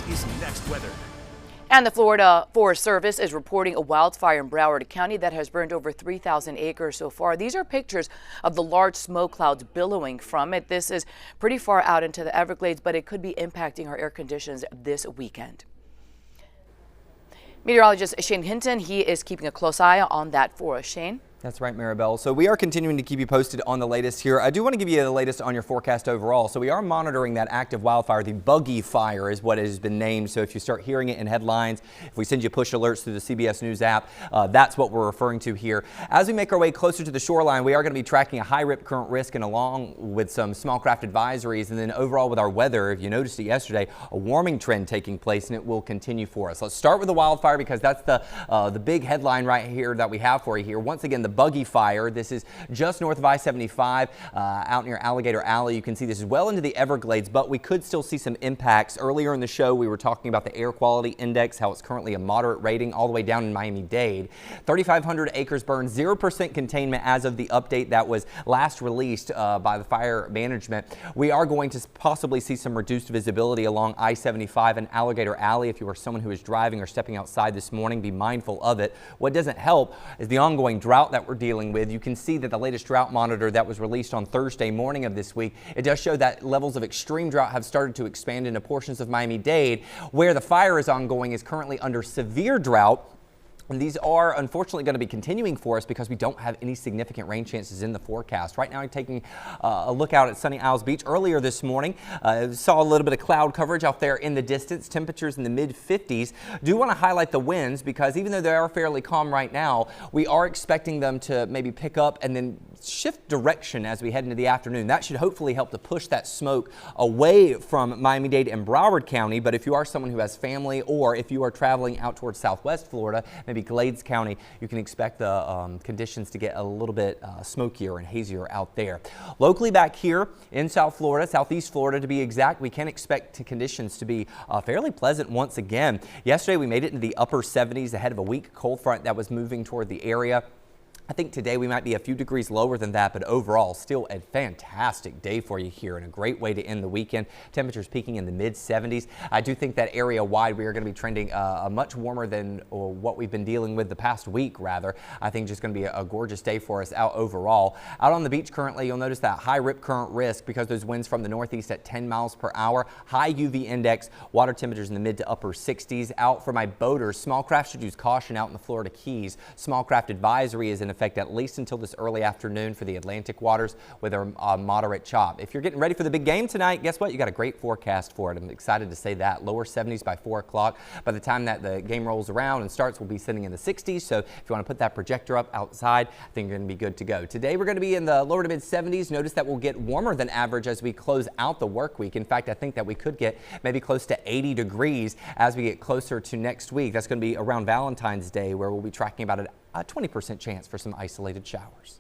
is next weather. And the Florida Forest Service is reporting a wildfire in Broward County that has burned over 3,000 acres so far. These are pictures of the large smoke clouds billowing from it. This is pretty far out into the Everglades, but it could be impacting our air conditions this weekend. Meteorologist Shane Hinton, he is keeping a close eye on that for us. Shane? That's right, Maribel. So we are continuing to keep you posted on the latest here. I do want to give you the latest on your forecast overall. So we are monitoring that active wildfire. The buggy fire is what it has been named. So if you start hearing it in headlines, if we send you push alerts through the CBS News app, that's what we're referring to here. As we make our way closer to the shoreline, we are going to be tracking a high rip current risk and along with some small craft advisories. And then overall with our weather, if you noticed it yesterday, a warming trend taking place, and it will continue for us. Let's start with the wildfire because that's the big headline right here that we have for you here. Once again, the buggy fire. This is just north of I-75 out near Alligator Alley. You can see this is well into the Everglades, but we could still see some impacts. Earlier in the show, we were talking about the air quality index, how it's currently a moderate rating all the way down in Miami-Dade. 3,500 acres burned, 0% containment as of the update that was last released by the fire management. We are going to possibly see some reduced visibility along I-75 and Alligator Alley. If you are someone who is driving or stepping outside this morning, be mindful of it. What doesn't help is the ongoing drought that we're dealing with. You can see that the latest drought monitor that was released on Thursday morning of this week, it does show that levels of extreme drought have started to expand into portions of Miami-Dade. Where the fire is ongoing is currently under severe drought. And these are unfortunately going to be continuing for us because we don't have any significant rain chances in the forecast. Right now, I'm taking a look out at Sunny Isles Beach. Earlier this morning, saw a little bit of cloud coverage out there in the distance. Temperatures in the mid-50s. Do want to highlight the winds because even though they are fairly calm right now, we are expecting them to maybe pick up and then shift direction as we head into the afternoon. That should hopefully help to push that smoke away from Miami-Dade and Broward County. But if you are someone who has family or if you are traveling out towards Southwest Florida, maybe Glades County, you can expect the conditions to get a little bit smokier and hazier out there. Locally back here in South Florida, Southeast Florida to be exact, we can expect conditions to be fairly pleasant once again. Yesterday we made it into the upper 70s ahead of a weak cold front that was moving toward the area. I think today we might be a few degrees lower than that, but overall still a fantastic day for you here and a great way to end the weekend. Temperatures peaking in the mid-70s. I do think that area wide we are going to be trending much warmer than what we've been dealing with the past week, rather. I think just going to be a gorgeous day for us out overall. Out on the beach currently, you'll notice that high rip current risk because those winds from the northeast at 10 miles per hour. High UV index, water temperatures in the mid to upper 60s. Out for my boaters, small craft should use caution out in the Florida Keys. Small craft advisory is in effect at least until this early afternoon for the Atlantic waters with a moderate chop. If you're getting ready for the big game tonight, guess what? You got a great forecast for it. I'm excited to say that. Lower 70s by 4 o'clock. By the time that the game rolls around and starts, we'll be sitting in the 60s. So if you want to put that projector up outside, I think you're going to be good to go. Today, we're going to be in the lower to mid 70s. Notice that we'll get warmer than average as we close out the work week. In fact, I think that we could get maybe close to 80 degrees as we get closer to next week. That's going to be around Valentine's Day, where we'll be tracking about a 20% chance for some isolated showers.